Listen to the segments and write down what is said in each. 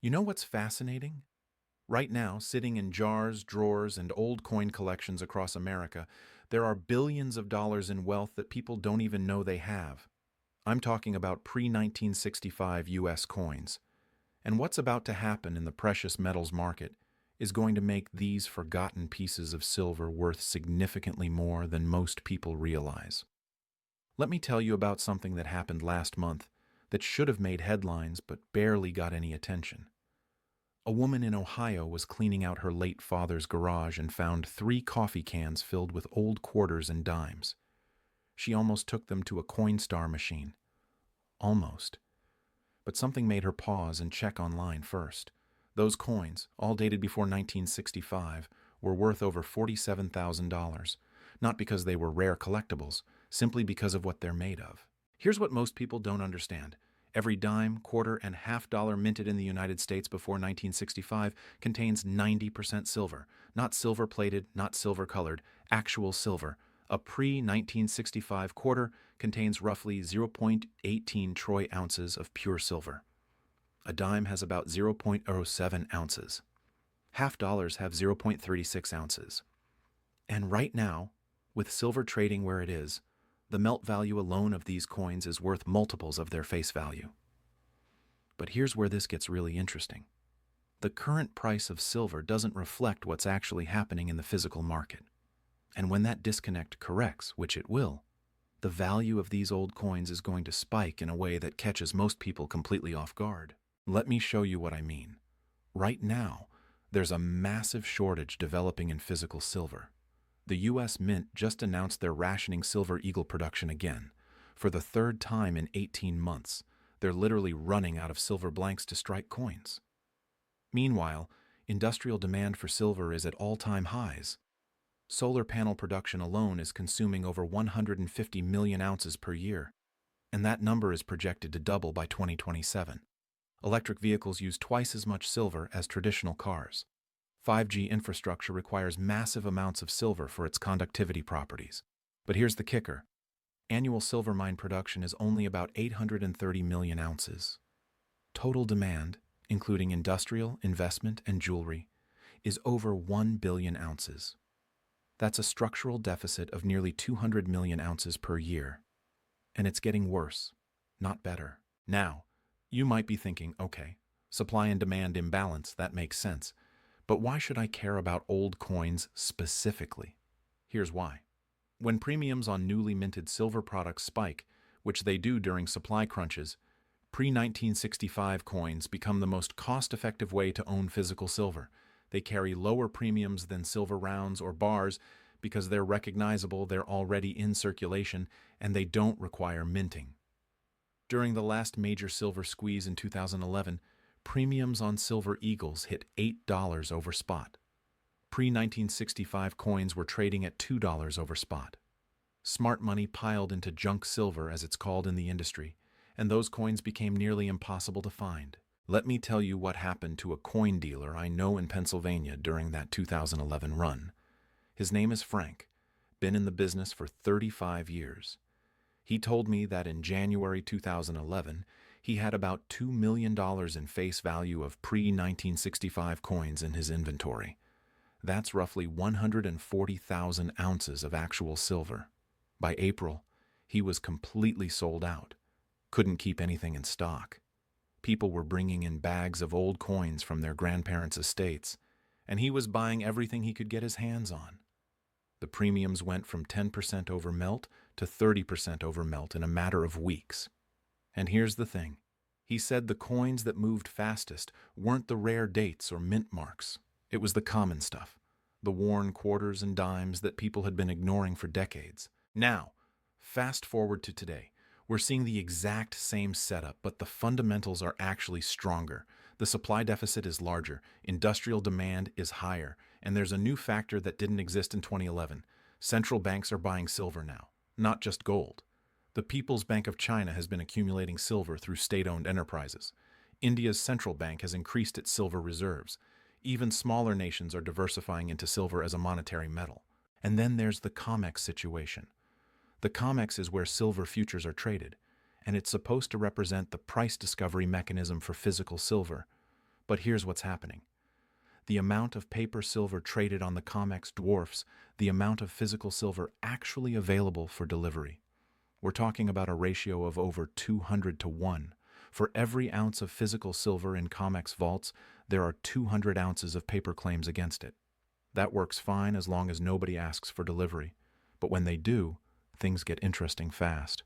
You know what's fascinating? Right now, sitting in jars, drawers, and old coin collections across America, there are billions of dollars in wealth that people don't even know they have. I'm talking about pre-1965 US coins. And what's about to happen in the precious metals market is going to make these forgotten pieces of silver worth significantly more than most people realize. Let me tell you about something that happened last month that should have made headlines but barely got any attention. A woman in Ohio was cleaning out her late father's garage and found 3 coffee cans filled with old quarters and dimes. She almost took them to a Coinstar machine. Almost. But something made her pause and check online first. Those coins, all dated before 1965, were worth over $47,000, not because they were rare collectibles, simply because of what they're made of. Here's what most people don't understand. Every dime, quarter, and half-dollar minted in the United States before 1965 contains 90% silver. Not silver-plated, not silver-colored, actual silver. A pre-1965 quarter contains roughly 0.18 troy ounces of pure silver. A dime has about 0.07 ounces. Half dollars have 0.36 ounces. And right now, with silver trading where it is, the melt value alone of these coins is worth multiples of their face value. But here's where this gets really interesting. The current price of silver doesn't reflect what's actually happening in the physical market. And when that disconnect corrects, which it will, the value of these old coins is going to spike in a way that catches most people completely off guard. Let me show you what I mean. Right now, there's a massive shortage developing in physical silver. The U.S. Mint just announced they're rationing Silver Eagle production again. For the third time in 18 months, they're literally running out of silver blanks to strike coins. Meanwhile, industrial demand for silver is at all-time highs. Solar panel production alone is consuming over 150 million ounces per year, and that number is projected to double by 2027. Electric vehicles use twice as much silver as traditional cars. 5G infrastructure requires massive amounts of silver for its conductivity properties. But here's the kicker. Annual silver mine production is only about 830 million ounces. Total demand, including industrial, investment, and jewelry, is over 1 billion ounces. That's a structural deficit of nearly 200 million ounces per year. And it's getting worse, not better. Now, you might be thinking, okay, supply and demand imbalance, that makes sense. But why should I care about old coins specifically? Here's why. When premiums on newly minted silver products spike, which they do during supply crunches, pre-1965 coins become the most cost-effective way to own physical silver. They carry lower premiums than silver rounds or bars because they're recognizable, they're already in circulation, and they don't require minting. During the last major silver squeeze in 2011, premiums on Silver Eagles hit $8 over spot. Pre-1965 coins were trading at $2 over spot. Smart money piled into junk silver, as it's called in the industry, and those coins became nearly impossible to find. Let me tell you what happened to a coin dealer I know in Pennsylvania during that 2011 run. His name is Frank, been in the business for 35 years. He told me that in January 2011, he had about $2 million in face value of pre-1965 coins in his inventory. That's roughly 140,000 ounces of actual silver. By April, he was completely sold out. Couldn't keep anything in stock. People were bringing in bags of old coins from their grandparents' estates, and he was buying everything he could get his hands on. The premiums went from 10% over melt to 30% over melt in a matter of weeks. And here's the thing. He said the coins that moved fastest weren't the rare dates or mint marks. It was the common stuff, the worn quarters and dimes that people had been ignoring for decades. Now, fast forward to today. We're seeing the exact same setup, but the fundamentals are actually stronger. The supply deficit is larger, industrial demand is higher, and there's a new factor that didn't exist in 2011. Central banks are buying silver now, not just gold. The People's Bank of China has been accumulating silver through state-owned enterprises. India's central bank has increased its silver reserves. Even smaller nations are diversifying into silver as a monetary metal. And then there's the COMEX situation. The COMEX is where silver futures are traded, and it's supposed to represent the price discovery mechanism for physical silver. But here's what's happening. The amount of paper silver traded on the COMEX dwarfs the amount of physical silver actually available for delivery. We're talking about a ratio of over 200 to 1. For every ounce of physical silver in COMEX vaults, there are 200 ounces of paper claims against it. That works fine as long as nobody asks for delivery. But when they do, things get interesting fast.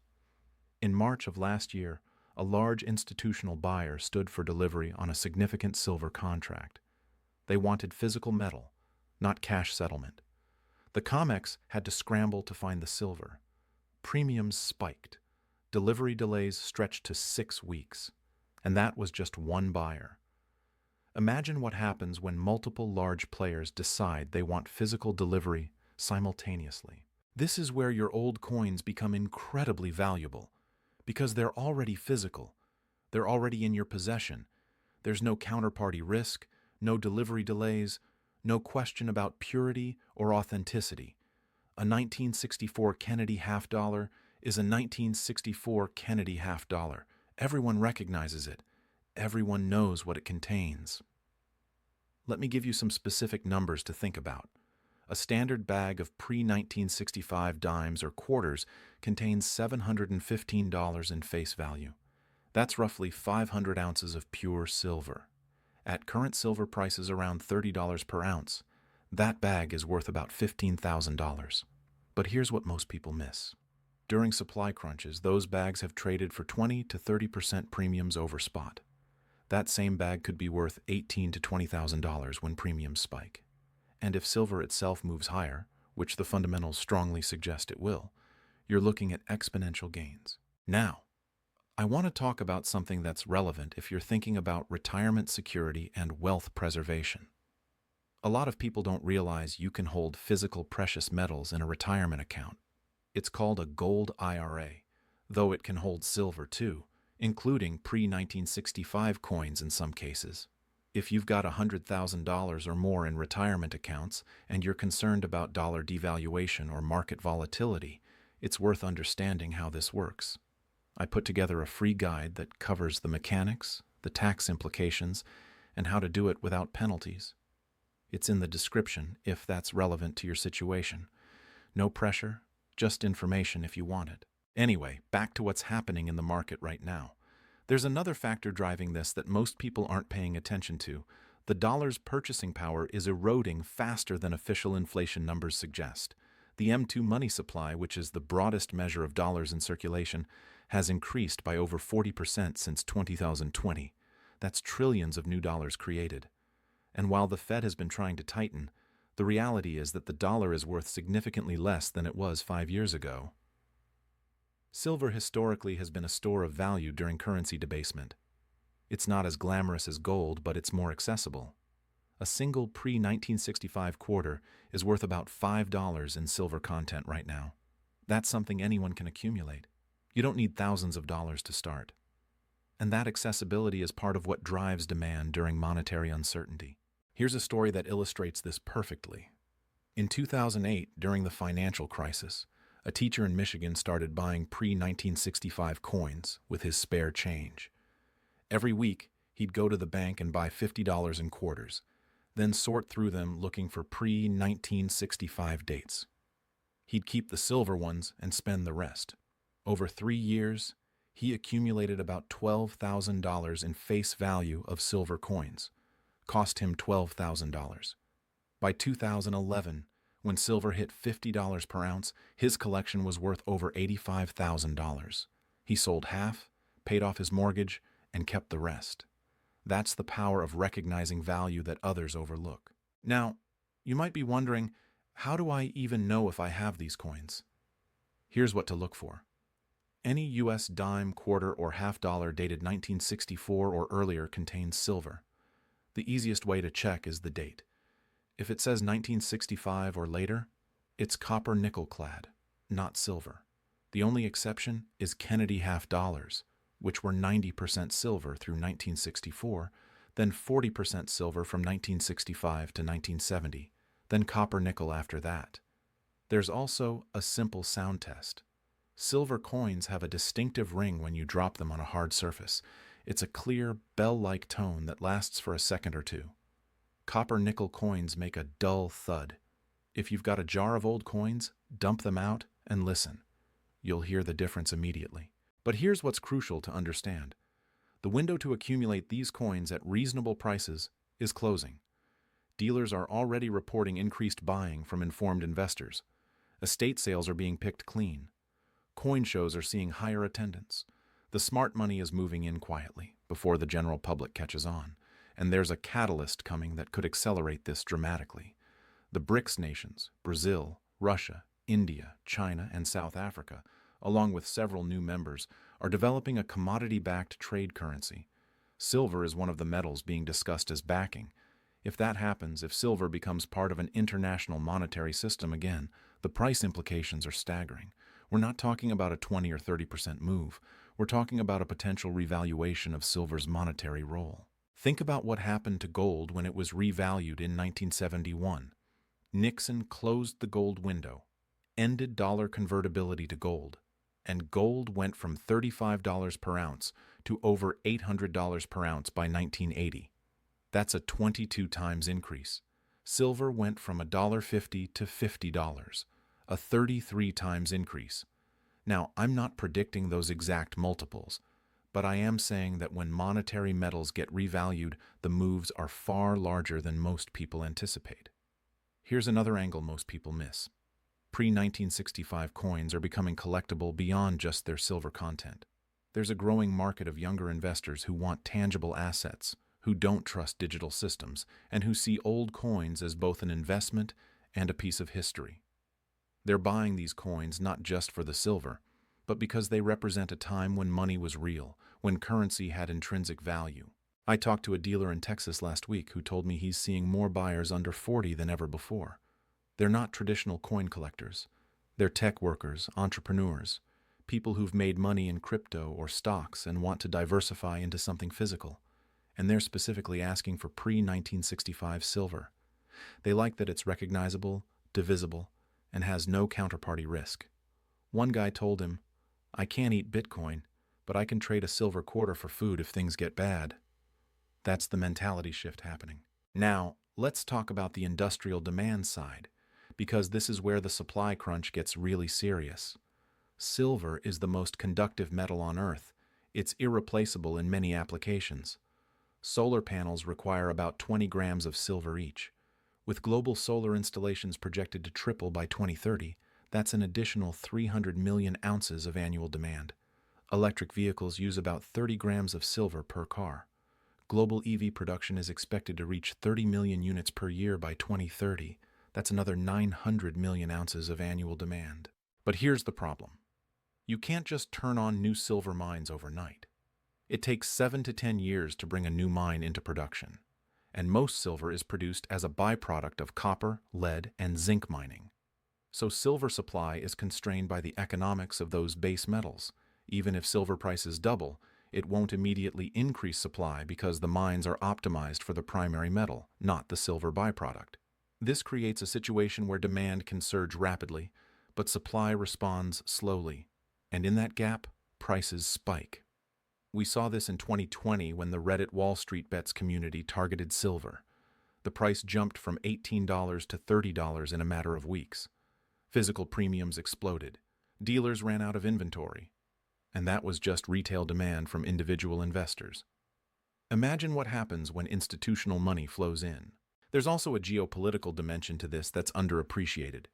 In March of last year, a large institutional buyer stood for delivery on a significant silver contract. They wanted physical metal, not cash settlement. The COMEX had to scramble to find the silver. Premiums spiked. Delivery delays stretched to 6 weeks. And that was just one buyer. Imagine what happens when multiple large players decide they want physical delivery simultaneously. This is where your old coins become incredibly valuable, because they're already physical. They're already in your possession. There's no counterparty risk, no delivery delays, no question about purity or authenticity. A 1964 Kennedy half dollar is a 1964 Kennedy half dollar. Everyone recognizes it. Everyone knows what it contains. Let me give you some specific numbers to think about. A standard bag of pre-1965 dimes or quarters contains $715 in face value. That's roughly 500 ounces of pure silver. At current silver prices around $30 per ounce, that bag is worth about $15,000. But here's what most people miss. During supply crunches, those bags have traded for 20 to 30% premiums over spot. That same bag could be worth $18,000 to $20,000 when premiums spike. And if silver itself moves higher, which the fundamentals strongly suggest it will, you're looking at exponential gains. Now, I want to talk about something that's relevant if you're thinking about retirement security and wealth preservation. A lot of people don't realize you can hold physical precious metals in a retirement account. It's called a gold IRA, though it can hold silver too, including pre-1965 coins in some cases. If you've got $100,000 or more in retirement accounts and you're concerned about dollar devaluation or market volatility, it's worth understanding how this works. I put together a free guide that covers the mechanics, the tax implications, and how to do it without penalties. It's in the description if that's relevant to your situation. No pressure, just information if you want it. Anyway, back to what's happening in the market right now. There's another factor driving this that most people aren't paying attention to. The dollar's purchasing power is eroding faster than official inflation numbers suggest. The M2 money supply, which is the broadest measure of dollars in circulation, has increased by over 40% since 2020. That's trillions of new dollars created. And while the Fed has been trying to tighten, the reality is that the dollar is worth significantly less than it was 5 years ago. Silver historically has been a store of value during currency debasement. It's not as glamorous as gold, but it's more accessible. A single pre-1965 quarter is worth about $5 in silver content right now. That's something anyone can accumulate. You don't need thousands of dollars to start. And that accessibility is part of what drives demand during monetary uncertainty. Here's a story that illustrates this perfectly. In 2008, during the financial crisis, a teacher in Michigan started buying pre-1965 coins with his spare change. Every week, he'd go to the bank and buy $50 in quarters, then sort through them looking for pre-1965 dates. He'd keep the silver ones and spend the rest. Over 3 years, he accumulated about $12,000 in face value of silver coins. Cost him $12,000. By 2011, when silver hit $50 per ounce, his collection was worth over $85,000. He sold half, paid off his mortgage, and kept the rest. That's the power of recognizing value that others overlook. Now, you might be wondering, how do I even know if I have these coins? Here's what to look for. Any U.S. dime, quarter, or half dollar dated 1964 or earlier contains silver. The easiest way to check is the date. If it says 1965 or later, it's copper nickel clad, not silver. The only exception is Kennedy half dollars, which were 90% silver through 1964, then 40% silver from 1965 to 1970, then copper nickel after that. There's also a simple sound test. Silver coins have a distinctive ring when you drop them on a hard surface. It's a clear, bell-like tone that lasts for a second or two. Copper-nickel coins make a dull thud. If you've got a jar of old coins, dump them out and listen. You'll hear the difference immediately. But here's what's crucial to understand. The window to accumulate these coins at reasonable prices is closing. Dealers are already reporting increased buying from informed investors. Estate sales are being picked clean. Coin shows are seeing higher attendance. The smart money is moving in quietly before the general public catches on, and there's a catalyst coming that could accelerate this dramatically. The BRICS nations, Brazil, Russia, India, China, and South Africa, along with several new members, are developing a commodity-backed trade currency. Silver is one of the metals being discussed as backing. If that happens, if silver becomes part of an international monetary system again, the price implications are staggering. We're not talking about a 20 or 30% move. We're talking about a potential revaluation of silver's monetary role. Think about what happened to gold when it was revalued in 1971. Nixon closed the gold window, ended dollar convertibility to gold, and gold went from $35 per ounce to over $800 per ounce by 1980. That's a 22 times increase. Silver went from $1.50 to $50, a 33 times increase. Now, I'm not predicting those exact multiples, but I am saying that when monetary metals get revalued, the moves are far larger than most people anticipate. Here's another angle most people miss. Pre-1965 coins are becoming collectible beyond just their silver content. There's a growing market of younger investors who want tangible assets, who don't trust digital systems, and who see old coins as both an investment and a piece of history. They're buying these coins not just for the silver, but because they represent a time when money was real, when currency had intrinsic value. I talked to a dealer in Texas last week who told me he's seeing more buyers under 40 than ever before. They're not traditional coin collectors. They're tech workers, entrepreneurs, people who've made money in crypto or stocks and want to diversify into something physical. And they're specifically asking for pre-1965 silver. They like that it's recognizable, divisible, and has no counterparty risk. One guy told him, "I can't eat Bitcoin, but I can trade a silver quarter for food if things get bad." That's the mentality shift happening. Now, let's talk about the industrial demand side, because this is where the supply crunch gets really serious. Silver is the most conductive metal on Earth. It's irreplaceable in many applications. Solar panels require about 20 grams of silver each. With global solar installations projected to triple by 2030, that's an additional 300 million ounces of annual demand. Electric vehicles use about 30 grams of silver per car. Global EV production is expected to reach 30 million units per year by 2030. That's another 900 million ounces of annual demand. But here's the problem. You can't just turn on new silver mines overnight. It takes 7 to 10 years to bring a new mine into production, and most silver is produced as a byproduct of copper, lead, and zinc mining. So silver supply is constrained by the economics of those base metals. Even if silver prices double, it won't immediately increase supply because the mines are optimized for the primary metal, not the silver byproduct. This creates a situation where demand can surge rapidly, but supply responds slowly, and in that gap, prices spike. We saw this in 2020 when the Reddit Wall Street Bets community targeted silver. The price jumped from $18 to $30 in a matter of weeks. Physical premiums exploded. Dealers ran out of inventory. And that was just retail demand from individual investors. Imagine what happens when institutional money flows in. There's also a geopolitical dimension to this that's underappreciated.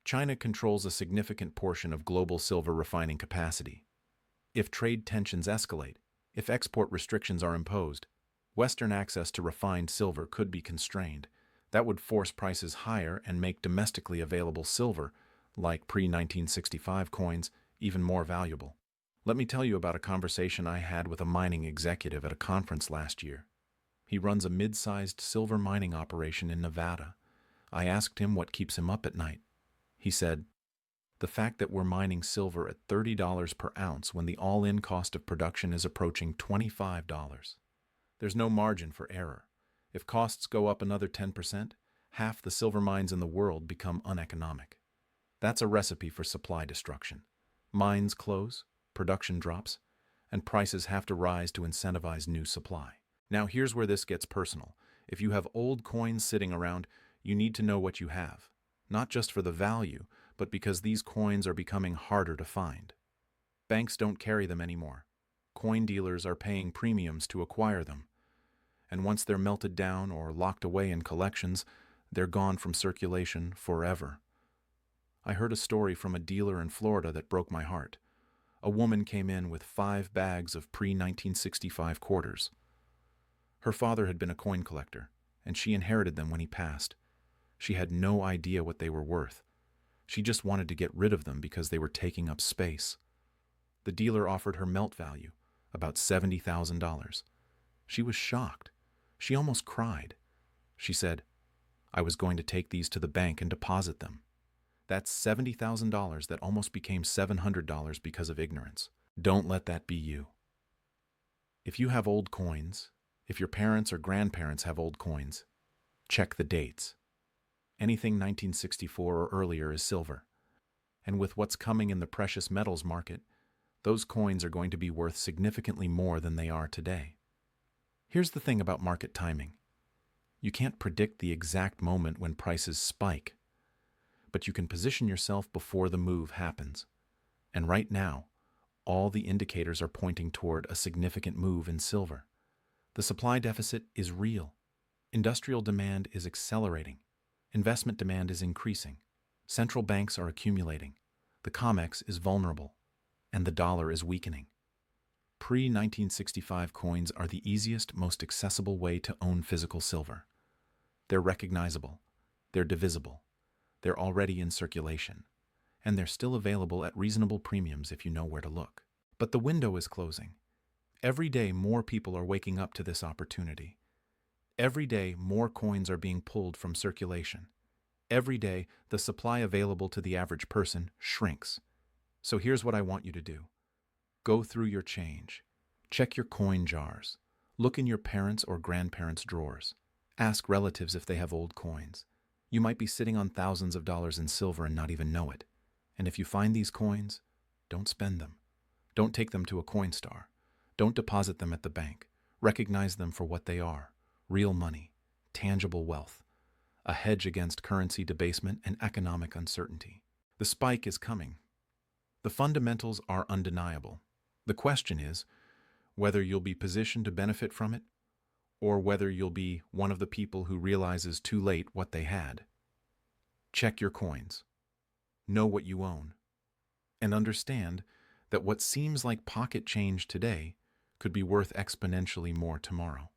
China controls a significant portion of global silver refining capacity. If trade tensions escalate, if export restrictions are imposed, Western access to refined silver could be constrained. That would force prices higher and make domestically available silver, like pre-1965 coins, even more valuable. Let me tell you about a conversation I had with a mining executive at a conference last year. He runs a mid-sized silver mining operation in Nevada. I asked him what keeps him up at night. He said, "The fact that we're mining silver at $30 per ounce when the all-in cost of production is approaching $25. There's no margin for error. If costs go up another 10%, half the silver mines in the world become uneconomic. That's a recipe for supply destruction. Mines close, production drops, and prices have to rise to incentivize new supply. Now, here's where this gets personal. If you have old coins sitting around, you need to know what you have, not just for the value, but because these coins are becoming harder to find. Banks don't carry them anymore. Coin dealers are paying premiums to acquire them. And once they're melted down or locked away in collections, they're gone from circulation forever. I heard a story from a dealer in Florida that broke my heart. A woman came in with 5 bags of pre-1965 quarters. Her father had been a coin collector, and she inherited them when he passed. She had no idea what they were worth. She just wanted to get rid of them because they were taking up space. The dealer offered her melt value, about $70,000. She was shocked. She almost cried. She said, "I was going to take these to the bank and deposit them." That's $70,000 that almost became $700 because of ignorance. Don't let that be you. If you have old coins, if your parents or grandparents have old coins, check the dates. Anything 1964 or earlier is silver. And with what's coming in the precious metals market, those coins are going to be worth significantly more than they are today. Here's the thing about market timing. You can't predict the exact moment when prices spike, but you can position yourself before the move happens. And right now, all the indicators are pointing toward a significant move in silver. The supply deficit is real. Industrial demand is accelerating. Investment demand is increasing. Central banks are accumulating. The COMEX is vulnerable, and the dollar is weakening. Pre-1965 coins are the easiest, most accessible way to own physical silver. They're recognizable. They're divisible. They're already in circulation. And they're still available at reasonable premiums if you know where to look. But the window is closing. Every day, more people are waking up to this opportunity. Every day, more coins are being pulled from circulation. Every day, the supply available to the average person shrinks. So here's what I want you to do. Go through your change. Check your coin jars. Look in your parents' or grandparents' drawers. Ask relatives if they have old coins. You might be sitting on thousands of dollars in silver and not even know it. And if you find these coins, don't spend them. Don't take them to a coin star. Don't deposit them at the bank. Recognize them for what they are: real money, tangible wealth, a hedge against currency debasement and economic uncertainty. The spike is coming. The fundamentals are undeniable. The question is whether you'll be positioned to benefit from it, or whether you'll be one of the people who realizes too late what they had. Check your coins. Know what you own. And understand that what seems like pocket change today could be worth exponentially more tomorrow.